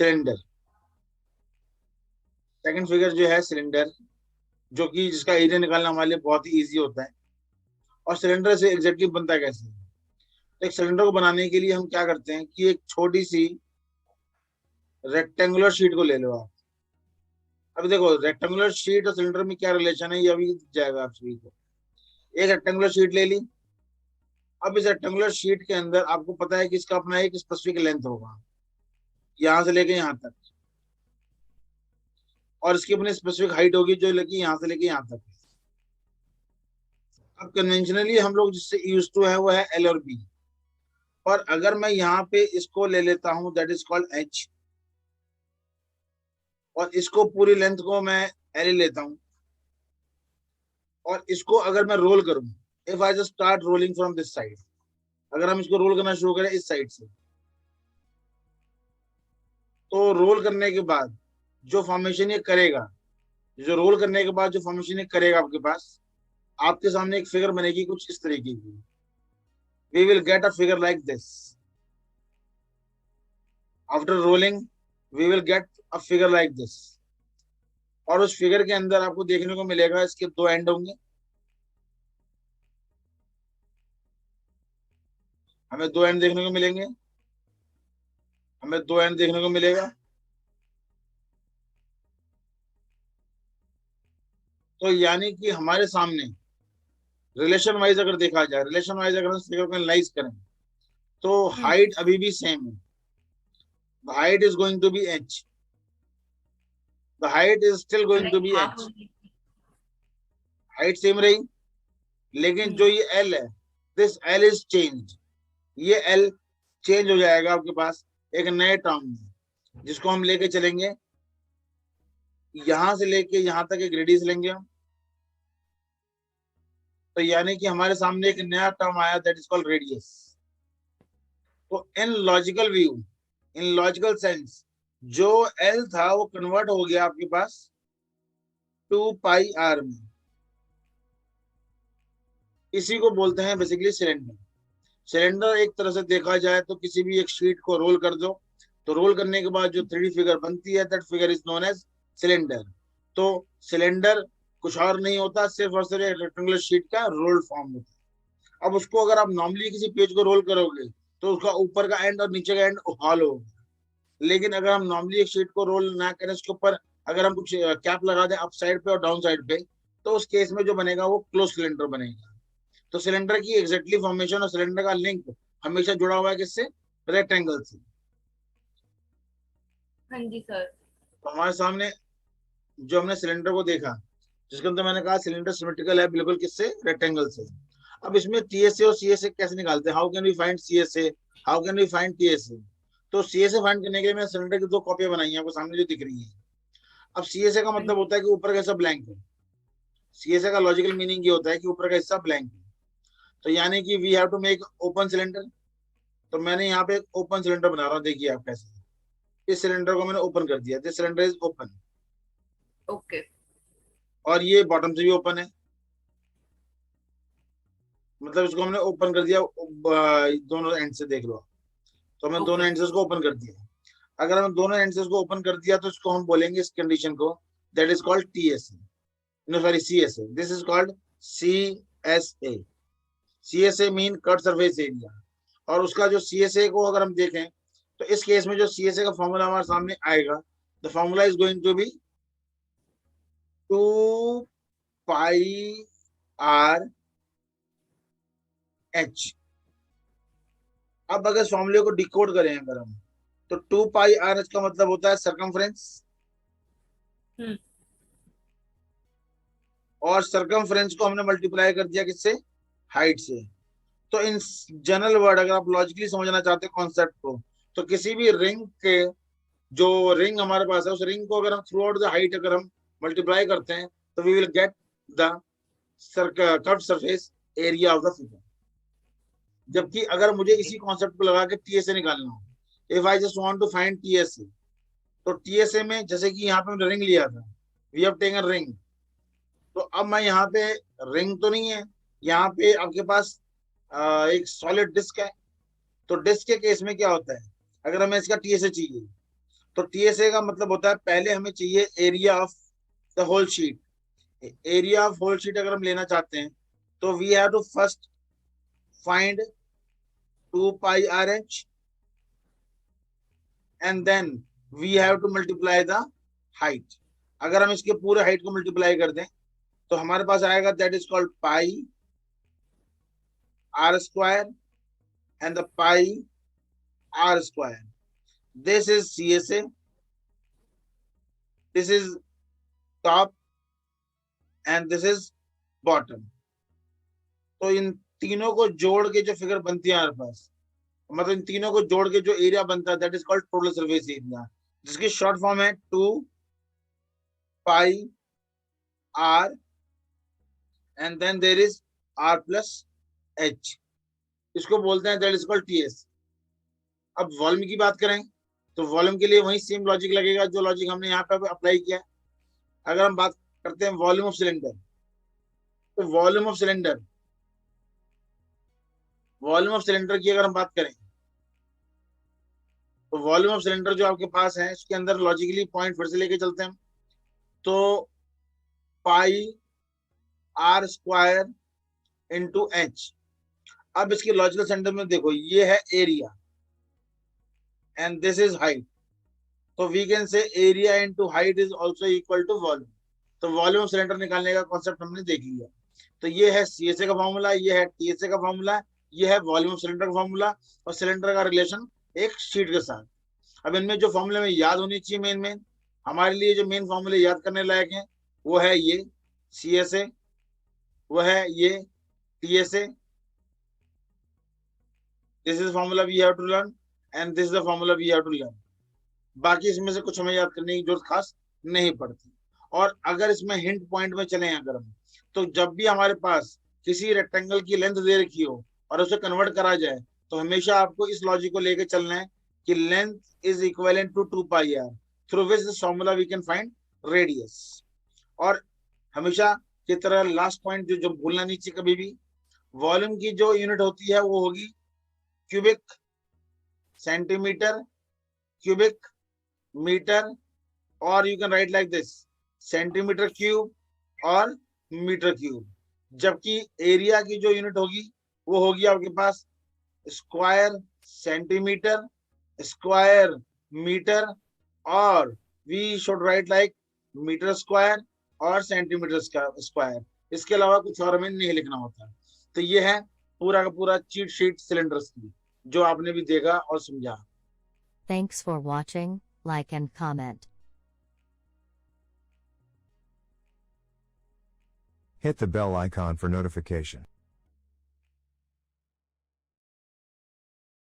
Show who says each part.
Speaker 1: Cylinder. Second figure जो है cylinder, जो कि जिसका एरिया निकालना हमारे लिए बहुत ही इजी होता है। और सिलेंडर से एग्जैक्टली बनता कैसे है? तो एक सिलेंडर को बनाने के लिए हम क्या करते हैं कि एक छोटी सी रेक्टेंगुलर शीट को ले लो आप। अभी देखो रेक्टेंगुलर शीट और सिलेंडर में क्या रिलेशन है ये अभी दिख जाएगा आप सभी को। एक रेक्टेंगुलर शीट ले ली। अब इस रेक्टेंगुलर शीट के अंदर आपको पता है कि इसका अपना एक स्पेसिफिक लेंथ होगा, यहाँ से लेके यहाँ तक। और इसकी अपनी स्पेसिफिक हाइट होगी जो लगी यहाँ से लेके यहाँ तक। अब कन्वेंशनली हम लोग जिससे यूज टू है वो है एल और बी। और अगर मैं यहाँ पे इसको ले लेता हूँ दैट इज कॉल्ड एच, और इसको पूरी लेंथ को मैं एल लेता हूँ, और इसको अगर मैं रोल करूँ, if I just start rolling from this side, अगर हम इसको रोल करना शुरू करें इस साइड से, तो रोल करने के बाद जो फॉर्मेशन ये करेगा, जो रोल करने के बाद जो फॉर्मेशन ये करेगा आपके पास, आपके सामने एक फिगर बनेगी कुछ इस तरीके की। We will get a figure like this. After rolling we will get a figure like this. और उस फिगर के अंदर आपको देखने को मिलेगा इसके दो एंड होंगे। हमें दो एंड देखने को मिलेंगे, हमें दो एंड देखने को मिलेगा। तो यानी कि हमारे सामने रिलेशन वाइज अगर देखा जाए, रिलेशन वाइज अगर हम फिगर को एनालाइज करें, तो
Speaker 2: हम्म।
Speaker 1: हाइट अभी भी सेम है। The height is going to be H, the height is still going to
Speaker 2: like
Speaker 1: be
Speaker 2: half
Speaker 1: H.
Speaker 2: होगी।
Speaker 1: हाइट सेम रही, लेकिन जो
Speaker 2: हम्म।
Speaker 1: ये एल है, दिस एल इज चेंज। ये एल चेंज हो जाएगा आपके पास एक नए टर्म में, जिसको हम लेके चलेंगे यहां से लेके यहां तक एक रेडियस लेंगे हम। तो यानी कि हमारे सामने एक नया टर्म आया दैट इज कॉल्ड रेडियस। तो in logical view, in logical sense, जो एल था वो कन्वर्ट हो गया आपके पास 2 पाई आर में। इसी को बोलते हैं बेसिकली सिलेंडर। सिलेंडर एक तरह से देखा जाए तो किसी भी एक शीट को रोल कर दो, तो रोल करने के बाद जो 3D फिगर बनती है that figure is known as cylinder. तो सिलेंडर कुछ और नहीं होता, सिर्फ और सिर्फ एक रेक्टेंगुलर शीट का रोल्ड फॉर्म होता है। अब उसको अगर आप नॉर्मली किसी पेज को रोल करोगे तो उसका ऊपर का एंड और नीचे का एंड हॉल होगा। लेकिन अगर हम नॉर्मली एक शीट को रोल ना करें, उसके ऊपर अगर हम कुछ कैप लगा दें अप साइड पे और डाउन साइड पे, तो उस केस में जो बनेगा वो क्लोज सिलेंडर बनेगा। तो सिलेंडर की एग्जैक्टली फॉर्मेशन और सिलेंडर का लिंक हमेशा जुड़ा हुआ है किससे? रेक्टेंगल से।
Speaker 2: हाँ जी सर।
Speaker 1: तो हमारे सामने जो हमने सिलेंडर को देखा, जिसके अंदर मैंने कहा सिलेंडर सिमेट्रिकल है बिल्कुल किससे? रेक्टेंगल से। अब इसमें टीएसए और सीएसए कैसे निकालते हैं? How can we find CSA, how can we find TSA? तो सीएसए फाइंड करने के लिए मैंने सिलेंडर की दो कॉपियां बनाई हैं आपको सामने जो दिख रही है। अब सीएसए का
Speaker 2: हाँ
Speaker 1: मतलब
Speaker 2: जी।
Speaker 1: होता है कि ऊपर का हिस्सा ब्लैंक है। सीएसए का लॉजिकल मीनिंग ये होता है कि ऊपर का हिस्सा ब्लैंक है। तो यानी कि we have to make open cylinder. तो मैंने यहाँ पे एक ओपन सिलेंडर बना रहा हूँ, देखिए आप कैसे। इस सिलेंडर को मैंने ओपन कर दिया, this cylinder is open.
Speaker 2: Okay.
Speaker 1: और ये बॉटम से भी ओपन है, मतलब इसको हमने ओपन कर दिया दोनों एंड से, देख लो। तो हमने दोनों
Speaker 2: ओके।
Speaker 1: एंड से इसको ओपन कर दिया। अगर हम दोनों एंड से इसको ओपन कर दिया तो इसको हम बोलेंगे इस कंडीशन को that is called TSA. No sorry, CSA. This is called CSA. CSA mean curved surface area. और उसका जो सीएसए को अगर हम देखें, तो इस केस में जो सीएसए का फॉर्मूला हमारे सामने आएगा, the formula is going to be 2 pi R H. अब अगर इस फॉर्मूले को डिकोड करें अगर हम, तो 2 पाई आर एच का मतलब होता है सरकमफ्रेंस।
Speaker 2: हम्म।
Speaker 1: और सरकमफ्रेंस को हमने मल्टीप्लाई कर दिया किससे? हाइट से। तो इन जनरल वर्ड अगर आप लॉजिकली समझना चाहते हैं कॉन्सेप्ट को, तो किसी भी रिंग के, जो रिंग हमारे पास है उस रिंग को अगर हम थ्रू आउट द हाइट अगर हम मल्टीप्लाई करते हैं, तो we will get the curve surface area of the figure. जबकि अगर मुझे
Speaker 2: ओके।
Speaker 1: इसी कॉन्सेप्ट को लगा के टीएसए निकालना हो, if I just want to find TSA, तो टीएसए में जैसे कि यहाँ पे हमने रिंग लिया था, वी हैव टेकन रिंग। तो अब मैं यहाँ पे, रिंग तो नहीं है यहाँ पे आपके पास, एक सॉलिड डिस्क है। तो डिस्क के केस में क्या होता है, अगर हमें इसका टीएसए चाहिए, तो टीएसए का मतलब होता है पहले हमें चाहिए area of the whole sheet. Area of whole sheet अगर हम लेना चाहते हैं तो we have to first find 2 pi RH and then we have to multiply the height. अगर हम इसके पूरे हाइट को मल्टीप्लाई कर दें तो हमारे पास आएगा that is called πr² and the πr²। This is CSA, this is top and this is bottom. तो इन तीनों को जोड़ के जो फिगर बनती है हमारे पास, मतलब इन तीनों को जोड़ के जो एरिया बनता है that is called total surface area, जिसकी शॉर्ट फॉर्म है 2 πr and then there is r+h। इसको बोलते हैं दैट इज कॉल्ड TS। अब वॉल्यूम की बात करें तो वॉल्यूम के लिए वही सेम लॉजिक लगेगा जो लॉजिक हमने यहाँ पे अप्लाई किया है। अगर हम बात करते हैं वॉल्यूम ऑफ सिलेंडर, तो वॉल्यूम ऑफ सिलेंडर की अगर हम बात करें तो वॉल्यूम ऑफ सिलेंडर जो आपके पास है इसके अंदर लॉजिकली पॉइंट फिर से लेके चलते हैं। तो πr² इंटू h। अब इसके लॉजिकल सेंटर में देखो, ये है area and this is height, तो we can say area into height is also equal to volume. तो वॉल्यूम ऑफ सिलेंडर निकालने का कॉन्सेप्ट हमने देख लिया। तो ये है CSA का फॉर्मूला, ये है TSA का फॉर्मूला, ये है वॉल्यूम ऑफ सिलेंडर का फॉर्मूला और सिलेंडर का रिलेशन एक शीट के साथ। अब इनमें जो फॉर्मूले में याद होनी चाहिए मेन हमारे लिए, जो मेन फॉर्मूले याद करने लायक हैं वो है ये CSA, वो है ये TSA, this is formula we have to learn and this is the formula we have to learn. बाकी इसमें से कुछ हमें याद करने की जरूरत खास नहीं पड़ती। और अगर इसमें हिंट पॉइंट में चले अगर हम, तो जब भी हमारे पास किसी रेक्टेंगल की लेंथ दे रखी हो और उसे कन्वर्ट करा जाए तो हमेशा आपको इस लॉजिक को लेके चलना है कि length is equivalent to 2 πr, through which this formula we can find radius. और हमेशा की तरह लास्ट पॉइंट जो भूलना नहीं चाहिए कभी भी, वॉल्यूम की जो यूनिट होती है वो होगी क्यूबिक सेंटीमीटर, क्यूबिक मीटर, और you can write like this centimetre cube और मीटर क्यूब। जबकि एरिया की जो यूनिट होगी वो होगी आपके पास स्क्वायर सेंटीमीटर, स्क्वायर मीटर, और we should write like metre square और सेंटीमीटर स्क्वायर। इसके अलावा कुछ और हमें नहीं लिखना होता। तो ये है पूरा का पूरा चीट शीट सिलेंडर्स की, जो आपने भी देखा और समझा।
Speaker 3: Thanks for watching, like and comment.
Speaker 4: Hit the bell icon for notification.